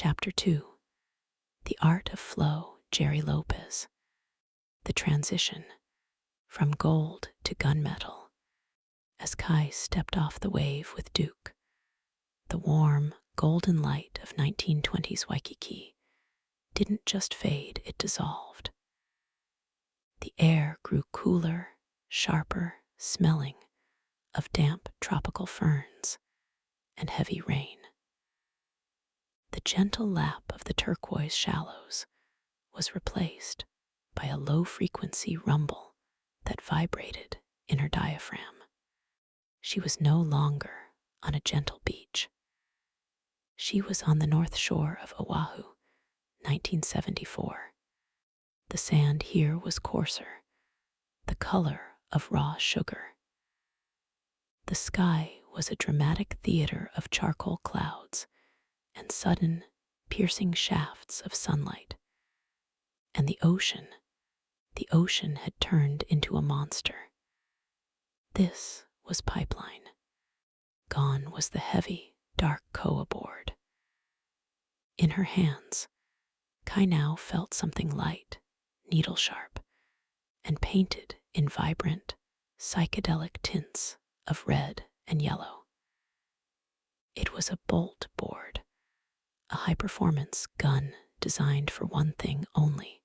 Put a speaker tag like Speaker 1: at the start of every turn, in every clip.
Speaker 1: Chapter 2. The Art of Flow, Jerry Lopez. The transition from gold to gunmetal. As Kai stepped off the wave with Duke, the warm, golden light of 1920s Waikiki didn't just fade, it dissolved. The air grew cooler, sharper, smelling of damp tropical ferns and heavy rain. The gentle lap of the turquoise shallows was replaced by a low-frequency rumble that vibrated in her diaphragm. She was no longer on a gentle beach. She was on the north shore of Oahu, 1974. The sand here was coarser, the color of raw sugar. The sky was a dramatic theater of charcoal clouds and sudden, piercing shafts of sunlight. And the ocean had turned into a monster. This was Pipeline. Gone was the heavy, dark koa board. In her hands, Kai now felt something light, needle-sharp, and painted in vibrant, psychedelic tints of red and yellow. It was a bolt board, a high-performance gun designed for one thing only: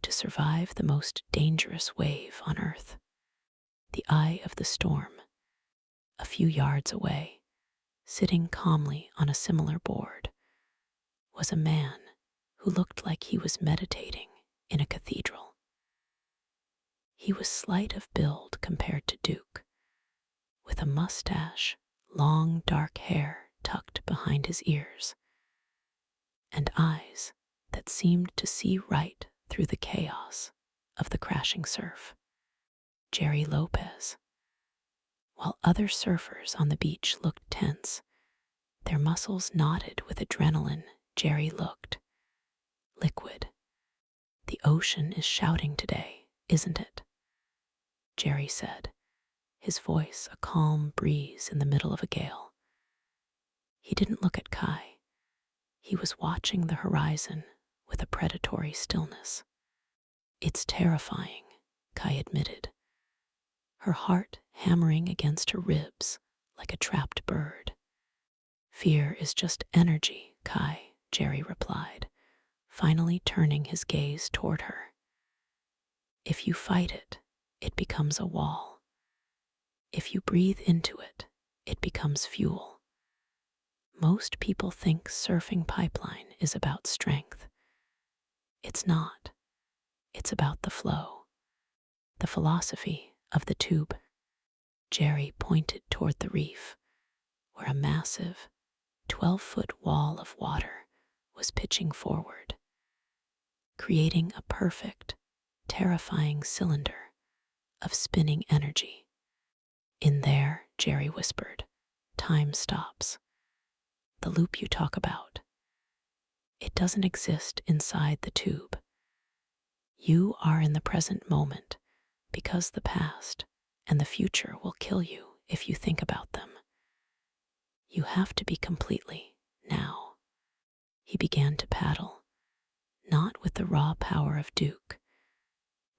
Speaker 1: to survive the most dangerous wave on Earth. The eye of the storm, a few yards away, sitting calmly on a similar board, was a man who looked like he was meditating in a cathedral. He was slight of build compared to Duke, with a mustache, long dark hair tucked behind his ears, and eyes that seemed to see right through the chaos of the crashing surf. Jerry Lopez. While other surfers on the beach looked tense, their muscles knotted with adrenaline, Jerry looked liquid. "The ocean is shouting today, isn't it?" Jerry said, his voice a calm breeze in the middle of a gale. He didn't look at Kai. He was watching the horizon with a predatory stillness. "It's terrifying," Kai admitted, her heart hammering against her ribs like a trapped bird. "Fear is just energy, Kai," Jerry replied, finally turning his gaze toward her. "If you fight it, it becomes a wall. If you breathe into it, it becomes fuel. Most people think surfing Pipeline is about strength. It's not. It's about the flow, the philosophy of the tube." Jerry pointed toward the reef, where a massive, 12-foot wall of water was pitching forward, creating a perfect, terrifying cylinder of spinning energy. "In there," Jerry whispered, "time stops. The loop you talk about. It doesn't exist inside the tube. You are in the present moment because the past and the future will kill you if you think about them. You have to be completely now." He began to paddle, not with the raw power of Duke,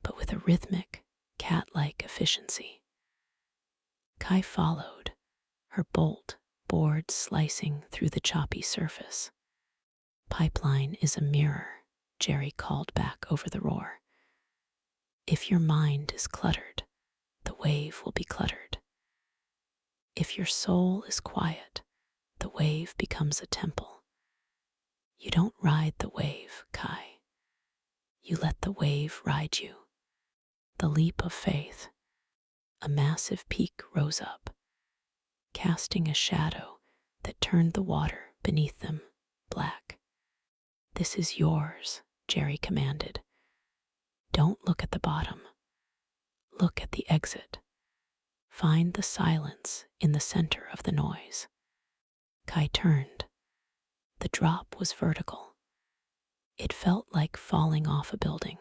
Speaker 1: but with a rhythmic, cat-like efficiency. Kai followed, her bolt board slicing through the choppy surface. "Pipeline is a mirror," Jerry called back over the roar. "If your mind is cluttered, the wave will be cluttered. If your soul is quiet, the wave becomes a temple. You don't ride the wave, Kai. You let the wave ride you." The leap of faith. A massive peak rose up, casting a shadow that turned the water beneath them black. "This is yours," Jerry commanded. "Don't look at the bottom. Look at the exit. Find the silence in the center of the noise." Kai turned. The drop was vertical. It felt like falling off a building.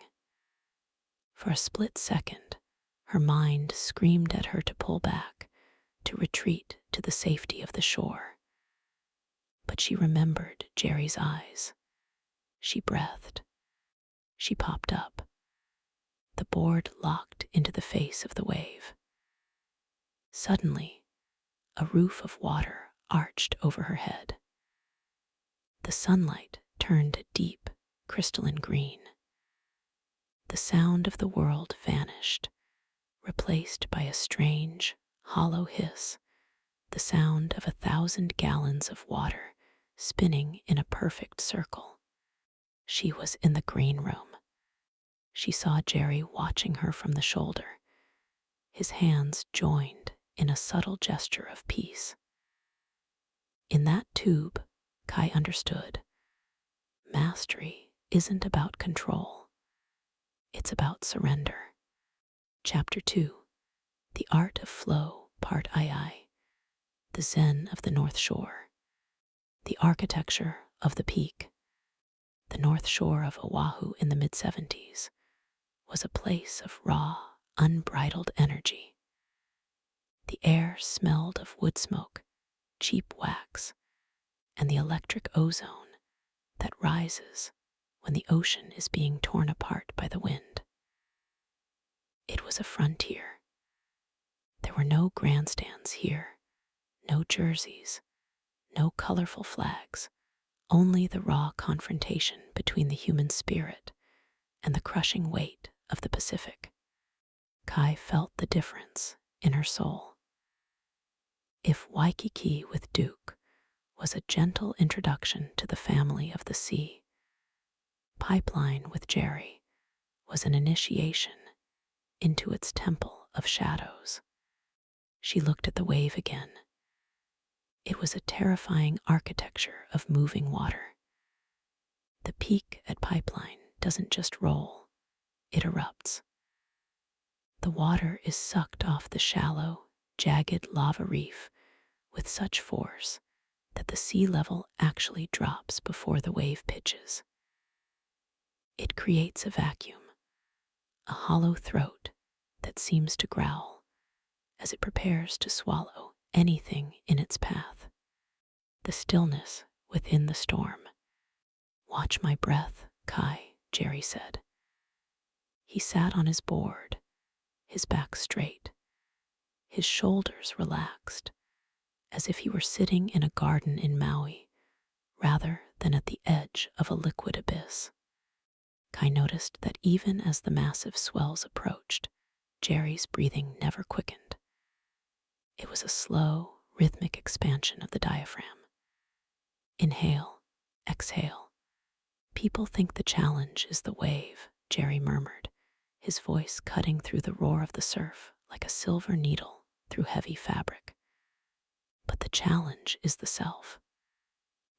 Speaker 1: For a split second, her mind screamed at her to pull back, to retreat to the safety of the shore. But she remembered Jerry's eyes. She breathed. She popped up. The board locked into the face of the wave. Suddenly, a roof of water arched over her head. The sunlight turned a deep, crystalline green. The sound of the world vanished, replaced by a strange, hollow hiss, the sound of 1,000 gallons of water spinning in a perfect circle. She was in the green room. She saw Jerry watching her from the shoulder, his hands joined in a subtle gesture of peace. In that tube, Kai understood, mastery isn't about control. It's about surrender. Chapter 2, The Art of Flow, Part II, The Zen of the North Shore. The architecture of the peak. The North Shore of Oahu in the mid-70s was a place of raw, unbridled energy. The air smelled of wood smoke, cheap wax, and the electric ozone that rises when the ocean is being torn apart by the wind. It was a frontier. There were no grandstands here, no jerseys, no colorful flags, only the raw confrontation between the human spirit and the crushing weight of the Pacific. Kai felt the difference in her soul. If Waikiki with Duke was a gentle introduction to the family of the sea, Pipeline with Jerry was an initiation into its temple of shadows. She looked at the wave again. It was a terrifying architecture of moving water. The peak at Pipeline doesn't just roll, it erupts. The water is sucked off the shallow, jagged lava reef with such force that the sea level actually drops before the wave pitches. It creates a vacuum, a hollow throat that seems to growl as it prepares to swallow anything in its path. The stillness within the storm. Watch my breath, Kai, Jerry said. He sat on his board, his back straight, his shoulders relaxed, as if he were sitting in a garden in Maui, rather than at the edge of a liquid abyss. Kai noticed that even as the massive swells approached, Jerry's breathing never quickened. It was a slow, rhythmic expansion of the diaphragm. Inhale, exhale. People think the challenge is the wave, Jerry murmured, his voice cutting through the roar of the surf like a silver needle through heavy fabric. But the challenge is the self.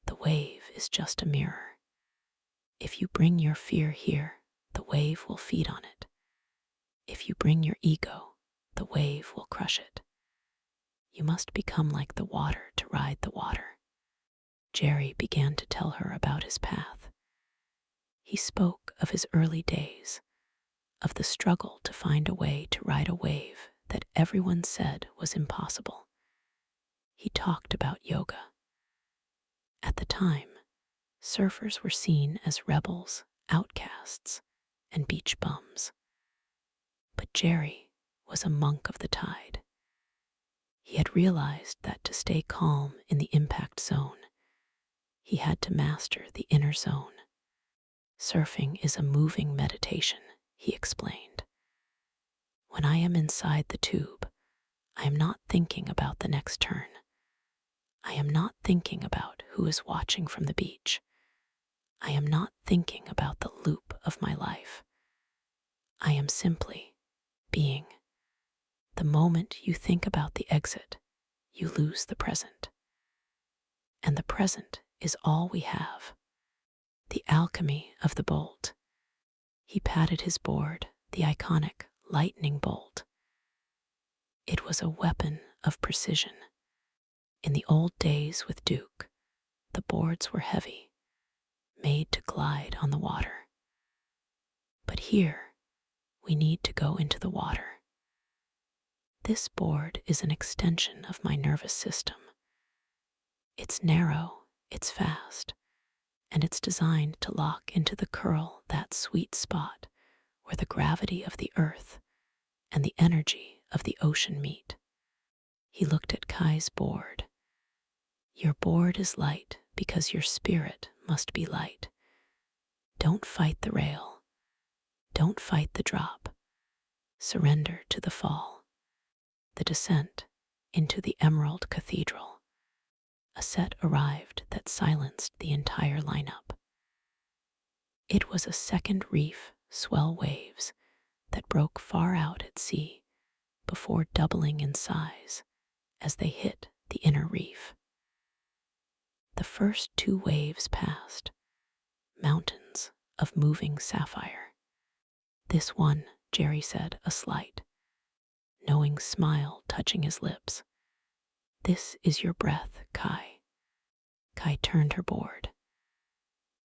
Speaker 1: The wave is just a mirror. If you bring your fear here, the wave will feed on it. If you bring your ego, the wave will crush it. You must become like the water to ride the water. Jerry began to tell her about his path. He spoke of his early days, of the struggle to find a way to ride a wave that everyone said was impossible. He talked about yoga. At the time, surfers were seen as rebels, outcasts, and beach bums. But Jerry was a monk of the tide. He had realized that to stay calm in the impact zone, he had to master the inner zone. Surfing is a moving meditation, he explained. When I am inside the tube, I am not thinking about the next turn. I am not thinking about who is watching from the beach. I am not thinking about the loop of my life. I am simply being. The moment you think about the exit, you lose the present. And the present is all we have. The alchemy of the bolt. He patted his board, the iconic lightning bolt. It was a weapon of precision. In the old days with Duke, the boards were heavy, made to glide on the water. But here, we need to go into the water. This board is an extension of my nervous system. It's narrow, It's fast, and it's designed to lock into the curl, that sweet spot where the gravity of the earth and the energy of the ocean meet. He looked at Kai's board. Your board is light because your spirit must be light. Don't fight the rail. Don't fight the drop. Surrender to the fall. The descent into the Emerald Cathedral. A set arrived that silenced the entire lineup. It was a second reef swell waves that broke far out at sea before doubling in size as they hit the inner reef. The first two waves passed, mountains of moving sapphire. This one, Jerry said, a slight, knowing smile touching his lips. This is your breath, Kai. Kai turned her board.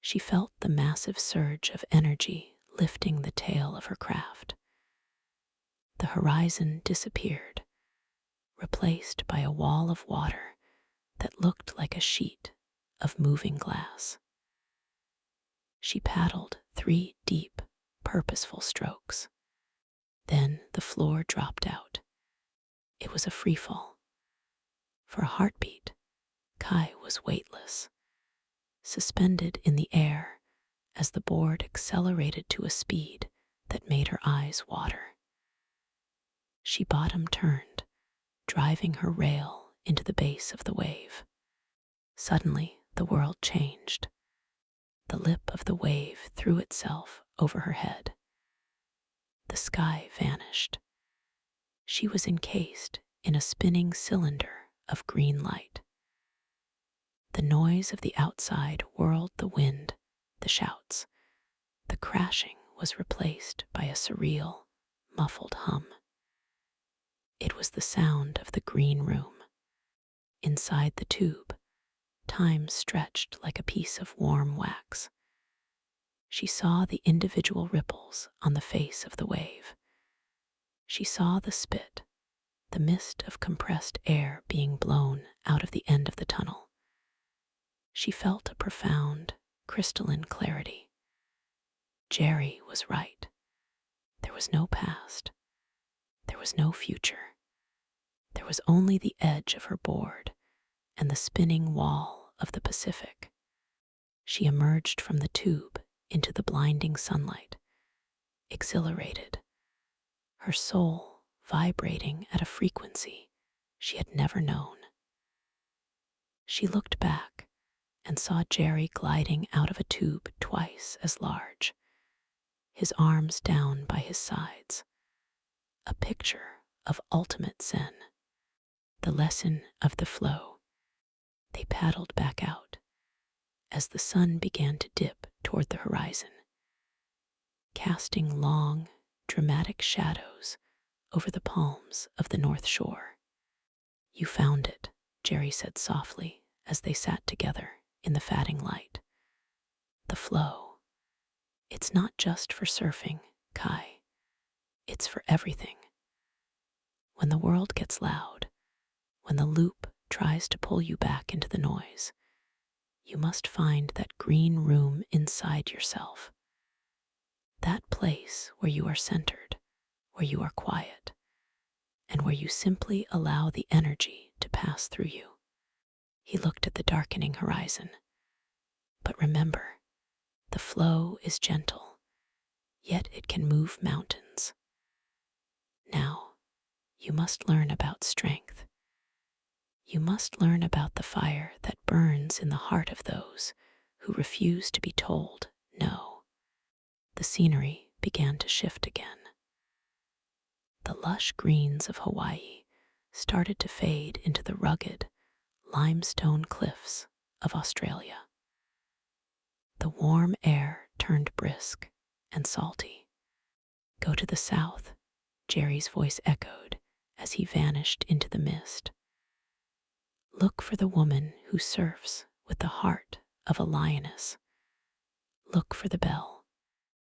Speaker 1: She felt the massive surge of energy lifting the tail of her craft. The horizon disappeared, replaced by a wall of water that looked like a sheet of moving glass. She paddled 3 deep, purposeful strokes. Then the floor dropped out. It was a free fall. For a heartbeat, Kai was weightless, suspended in the air as the board accelerated to a speed that made her eyes water. She bottom turned, driving her rail into the base of the wave. Suddenly, the world changed. The lip of the wave threw itself over her head. The sky vanished. She was encased in a spinning cylinder of green light. The noise of the outside whirled the wind, the shouts. The crashing was replaced by a surreal, muffled hum. It was the sound of the green room. Inside the tube, time stretched like a piece of warm wax. She saw the individual ripples on the face of the wave. She saw the spit, the mist of compressed air being blown out of the end of the tunnel. She felt a profound, crystalline clarity. Jerry was right. There was no past. There was no future. There was only the edge of her board and the spinning wall of the Pacific. She emerged from the tube into the blinding sunlight, exhilarated, her soul vibrating at a frequency she had never known. She looked back and saw Jerry gliding out of a tube twice as large, his arms down by his sides, a picture of ultimate zen, the lesson of the flow. They paddled back out as the sun began to dip toward the horizon, casting long, dramatic shadows over the palms of the North Shore. You found it, Jerry said softly as they sat together in the fading light. The flow. It's not just for surfing, Kai. It's for everything. When the world gets loud, when the loop tries to pull you back into the noise, you must find that green room inside yourself. That place where you are centered, where you are quiet, and where you simply allow the energy to pass through you. He looked at the darkening horizon. But remember, the flow is gentle, yet it can move mountains. Now, you must learn about strength. You must learn about the fire that burns in the heart of those who refuse to be told no. The scenery began to shift again. The lush greens of Hawaii started to fade into the rugged limestone cliffs of Australia. The warm air turned brisk and salty. Go to the south, Jerry's voice echoed as he vanished into the mist. Look for the woman who surfs with the heart of a lioness. Look for the bell.